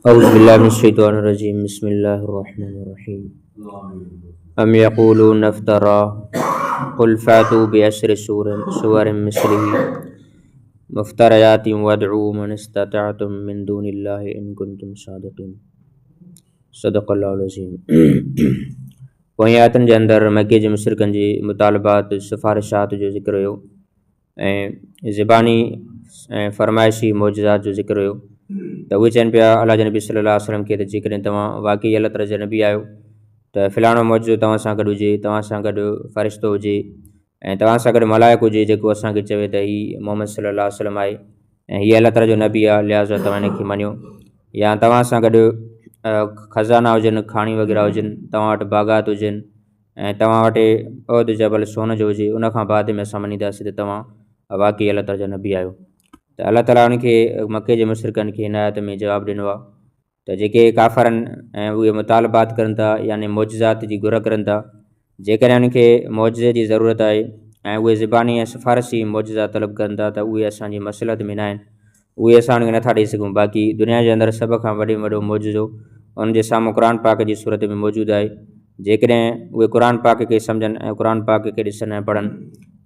औज़ुबिल्लाहिमिनश्शैतानिर्रजीम बिस्मिल्लाहिर्रहमानिर्रहीम अम यक़ूलून इफ्तरा क़ुल फ़अतू बिअश्रि सुवरिन मिस्लिही मुफ़्तरयातिन वदअू मन इस्ततअतुम मिन दूनिल्लाहि इन कुंतुम सादिक़ीन। सदक़ल्लाहुल अज़ीम। पोइ आयतुनि जे अंदरि मके जे मुशरिकनि जी मुतालबात सिफ़ारिशात जो ज़िक्र हुयो ऐं ज़बानी ऐं फ़रमाइशी मौजज़ात जो ज़िक्र हुयो। त उहे चवनि पिया अल्लाह जे नबी सल्लल्लाहु अलैहि वसल्लम खे त जेकॾहिं तव्हां वाक़ई अल्लाह ताला जा नबी आहियो त फ़लाणो मौजो तव्हां सां गॾु हुजे, तव्हां सां गॾु फ़रिश्तो हुजे ऐं तव्हां सां गॾु मलाइक हुजे जेको असांखे चवे त हीउ मोहम्मद सल्लल्लाहु अलैहि वसल्लम आहे ऐं हीअ अल्लाह ताला जो नबी आहे, लिहाज़ा तव्हां हिन खे मञियो। या तव्हां सां गॾु ख़ज़ाना हुजनि, खाणी वग़ैरह हुजनि, तव्हां वटि बाग़ात हुजनि ऐं तव्हां वटि उहद जबल सोन जो हुजे, उनखां बाद में असां मञींदासीं त तव्हां वाक़ई अल्लाह ताला जा नबी आहियो। त अल्लाह ताला उनखे मके जे मुशरिकनि खे हिन आयत में जवाबु ॾिनो आहे त जेके काफ़रनि ऐं उहे मुतालबात करनि था यानी मौजज़ात जी घुर करनि था, जेकॾहिं उनखे मौजज़े जी ज़रूरत आहे ऐं उहे ज़बानी ऐं सिफ़ारशी मौजज़ा तलब कनि था त उहे असांजी मसलत में न आहिनि, उहे असां उनखे नथा ॾेई सघूं। बाक़ी दुनिया जे अंदरि सभ खां वॾे में वॾो मौजज़ो उनजे साम्हूं क़ुर पाक जी सूरत में मौजूदु आहे। जेकॾहिं उहे क़ुर पाक खे सम्झनि ऐं क़ुर पाक खे ॾिसनि ऐं पढ़नि,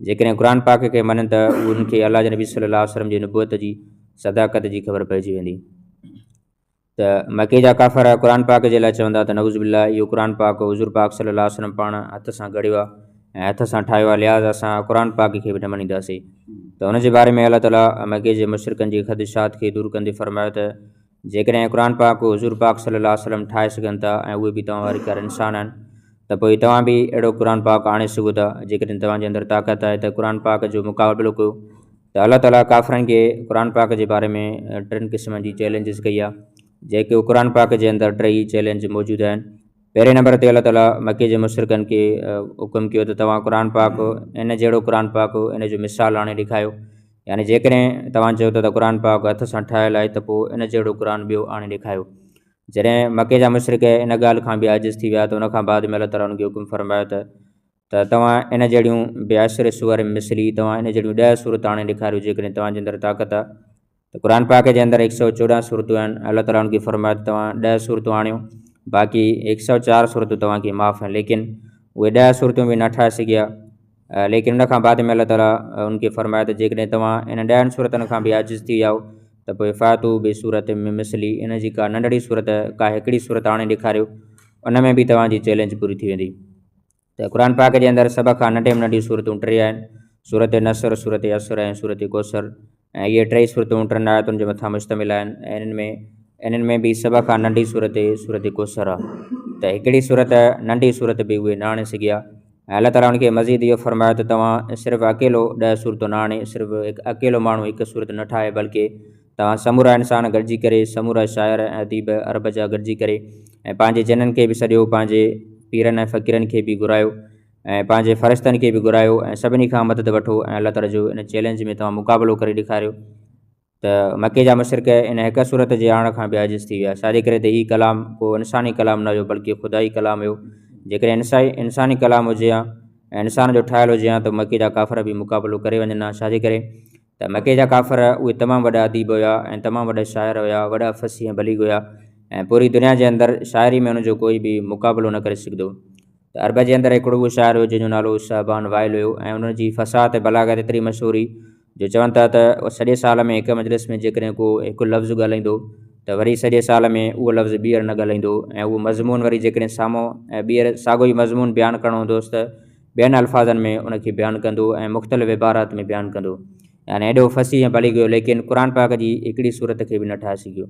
जेकॾहिं क़ुर पाक खे मञनि त उनखे अल्लाह जे नबी सल्लल्लाहु अलैहि वसल्लम जी नबूअत जी सदाक़त जी ख़बर पइजी वेंदी। त मके जा काफ़र क़ुर पाक जे लाइ चवंदा त नऊज़ बिल्लाह इहो क़ुर पाक हुज़ूर पाक सल्लल्लाहु अलैहि वसल्लम पाण हथ सां गढ़ियो आहे ऐं हथ सां ठाहियो आहे, लिहाज़ा असां क़ुर पाक खे बि न मञींदासीं। त उनजे बारे में अल्लाह ताला मके जे मुशरिकनि जी ख़दशात खे दूरि कंदे फ़रमायो त जेकॾहिं क़ुर पाक हुज़ूर पाक सल्लल्लाहु अलैहि वसल्लम ठाहे सघनि था ऐं उहे बि तव्हां वारी कार इंसान आहिनि त पोइ तव्हां बि अहिड़ो क़ुर पाक आणे सघो था। जेकॾहिं तव्हांजे अंदरि ताक़त आहे त क़ुर पाक जो मुक़ाबिलो कयो। त अल्लाह ताला काफ़रनि खे क़ुर पाक जे बारे में टिनि क़िस्मनि जी चैलेंजिस कई आहे, जेके क़ुर पाक जे अंदरि टई चैलेंज मौजूदु आहिनि। पहिरें नंबर ते अल्लाह ताला मके जे मुशरिकनि खे हुकुम कयो त तव्हां क़ुर पाक इन जहिड़ो क़ुर पाक इन जो मिसाल आणे ॾेखारियो, यानी जेकॾहिं तव्हां चओ था त क़ुर पाक हथ सां ठाहियलु आहे त पोइ इन जहिड़ो क़ुर ॿियो आणे ॾेखारियो। जॾहिं मके जा मुशरिक इन ॻाल्हि खां बि आजिज़ थी विया त उनखां बाद में अल्लाह ताला उनखे हुकुम फरमायो त तव्हां इन जहिड़ियूं बिअश्रि सुवर मिसली तव्हां इन जहिड़ियूं 10 सूरत आणे ॾेखारियो जेकॾहिं तव्हांजे अंदरि ताक़त आहे। त क़ुर पाक जे अंदरि 114 सूरतूं आहिनि। अल्लाह ताला उनखे फरमायो त तव्हां 10 सूरतूं आणियो, बाक़ी 104 सूरतूं तव्हांखे माफ़ु आहिनि। लेकिन उहे 10 सूरतूं बि न ठाहे सघिया। लेकिन उनखां बाद में अल्लाह ताला उनखे फरमायो त जेकॾहिं तव्हां इन 10 सूरतनि खां बि आजिज़ थी विया त पोइ फ़ातू बि सूरत में मिसली इन जी का नंढड़ी सूरत का हिकिड़ी सूरत आणे ॾेखारियो, उन में बि तव्हांजी चैलेंज पूरी थी वेंदी। त क़ुर पाक जे अंदरि सभ खां नंढे में नंढियूं सूरतूं 3 आहिनि, सूरत नसर, सूरत असर ऐं सूरत कौसर। ऐं इहे 3 सूरतूं 3 आयतुनि जे मथां मुश्तमिल आहिनि ऐं इन्हनि में बि सभ खां नंढी सूरत कौसर आहे। त हिकिड़ी सूरत नंढी सूरत बि उहे न आणे सघिया। ऐं अल्लाह ताला उनखे मज़ीद इहो फरमायो त तव्हां सिर्फ़ु अकेलो 10 सूरतूं न आणे, सिर्फ़ु हिकु अकेलो माण्हू हिकु सूरत न ठाहे, बल्कि तव्हां समूरा इंसान गॾिजी करे, समूरा शाइर ऐं अदीब अरब जा गॾिजी करे ऐं पंहिंजे जिननि खे बि सॼो, पंहिंजे पीरनि ऐं फ़क़ीरनि खे बि घुरायो ऐं पंहिंजे फ़रिश्तनि खे बि घुरायो ऐं सभिनी खां मदद वठो ऐं अल्लाह ताला जो इन चैलेंज में तव्हां मुक़ाबिलो करे ॾेखारियो। त मके जा मुशरिक इन हिकु सूरत जे आणण खां बि आजिज़ थी विया। छाजे करे त हीउ कलाम को इंसानी कलाम न हुयो, बल्कि ख़ुदाई कलाम हुयो। जेकॾहिं इंसानी कलाम हुजे हा ऐं इंसान जो ठाहियलु हुजे हा त मके जा काफ़र बि मुक़ाबिलो करे वञनि हा। छाजे करे त मके जा काफ़र उहे तमामु वॾा अदीब हुया ऐं तमामु वॾा शाइर हुया, वॾा फसी ऐं बलीग हुया ऐं पूरी दुनिया जे अंदरि शाइरी में हुनजो कोई बि मुक़ाबिलो न करे सघंदो। त अरब जे अंदरि हिकिड़ो उहो शाइर हुयो जंहिंजो नालो शाहबान वाइल हुयो ऐं उनजी फ़साहत ऐं बलागत एतिरी मशहूर हुई जो चवनि था त सॼे साल में हिकु मजलिस में जेकॾहिं को हिकु लफ़्ज़ु ॻाल्हाईंदो त वरी सॼे साल में उहो लफ़्ज़ु ॿीहर न ॻाल्हाईंदो ऐं उहो मज़मून वरी जेकॾहिं साम्हूं ऐं ॿीहर साॻियो ई मज़मून बयानु करिणो हूंदोसि त ॿियनि अल्फाज़नि में उनखे बयानु कंदो ऐं मुख़्तलिफ़ इबारात में बयानु कंदो। यानी एॾो फसी ऐं बलीग हुयो, लेकिन क़ुर पाक जी हिकिड़ी सूरत खे बि न ठाहे सघियो।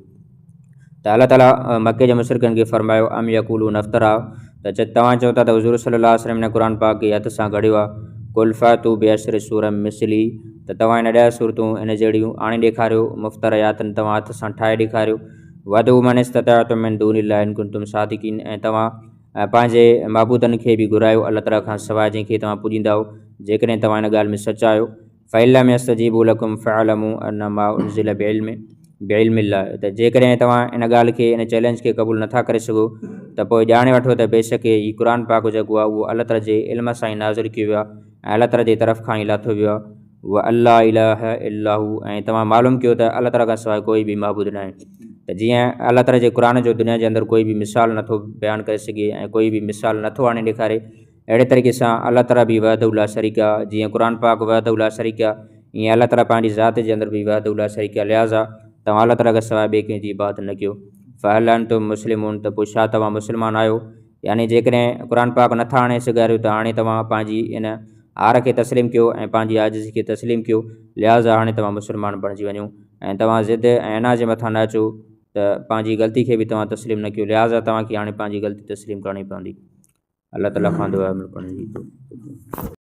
त अल्लाह ताला मके जे मुशरिकनि खे फरमायो अम यक़ूलून इफ्तरा, त तव्हां चओ था त हुज़ूर सल्लल्लाहु अलैहि वसल्लम ने क़ुर पाक खे हथ सां गढ़ियो आहे। कुल फ़ातू बिअश्रि सूरम मिसली, त तव्हां इन 10 सूरतूं इन जहिड़ियूं आणे ॾेखारियो, मुफ़्तरयातनि तव्हां हथ सां ठाहे ॾेखारियो। वदू मन इस्ततअतुम मिन दूनिल्लाहि इन कुंतुम सादिक़ीन, ऐं तव्हां पंहिंजे महबूदनि खे बि घुरायो अल्लाह ताला खां सवाइ जंहिंखे तव्हां पुॼींदा हो, जेकॾहिं तव्हां इन ॻाल्हि में सचा आहियो। फ़इल्लम यस्तजीबू लकुम फ़अलमू अन्नमा उनज़िल बिइल्मिल्लाह, त जेकॾहिं तव्हां इन ॻाल्हि खे, इन चैलेंज खे क़बूल नथा करे सघो त पोइ ॼाणे वठो त बेशक हीउ क़ुर पाक जेको आहे उहो अल्लाह ताला जे इल्म सां ई नाज़िल कयो वियो आहे ऐं अल्लाह ताला जे तरफ़ खां ई लाथो वियो आहे। उहा अल्लाह इलाहा इल्ला हू, ऐं तव्हां मालूम कयो त अल्लाह ताला खां सवाइ कोई बि महबूद न आहे। त जीअं अल्लाह ताला जे क़ुर जो दुनिया जे अंदरि कोई बि मिसाल नथो बयानु करे सघे ऐं कोई बि मिसाल नथो आणे ॾेखारे, अहिड़े तरीक़े सां अल्लाह ताला बि वहदहुल्ला शरीक आहे। जीअं क़ुर पाक वहदहुल्ला शरीक आहे, ईअं अल्लाह ताला पंहिंजी ज़ात जे अंदरि बि वहदहुल्ला शरीक आहे। लिहाज़ा तव्हां अल्लाह ताला खां सवाइ ॿिए कंहिंजी इबादत न कयो। फ़हलन तुम मुस्लिमून, त पोइ छा तव्हां मुस्लमान आहियो? यानी जेकॾहिं क़ुर पाक नथा आणे सघारियो त हाणे तव्हां पंहिंजी इन हार खे तस्लीम कयो ऐं पंहिंजी आजिज़ी खे तस्लीम कयो। लिहाज़ा हाणे तव्हां मुस्लमान बणिजी वञो ऐं तव्हां ज़िद ऐं अना जे मथां न अचो त पंहिंजी ग़लती खे बि तव्हां तस्लीम न कयो। लिहाज़ा तव्हांखे हाणे पंहिंजी ग़लती तस्लीम करणी पवंदी। अल्लाह ताला खां दुआ अमल करण जी।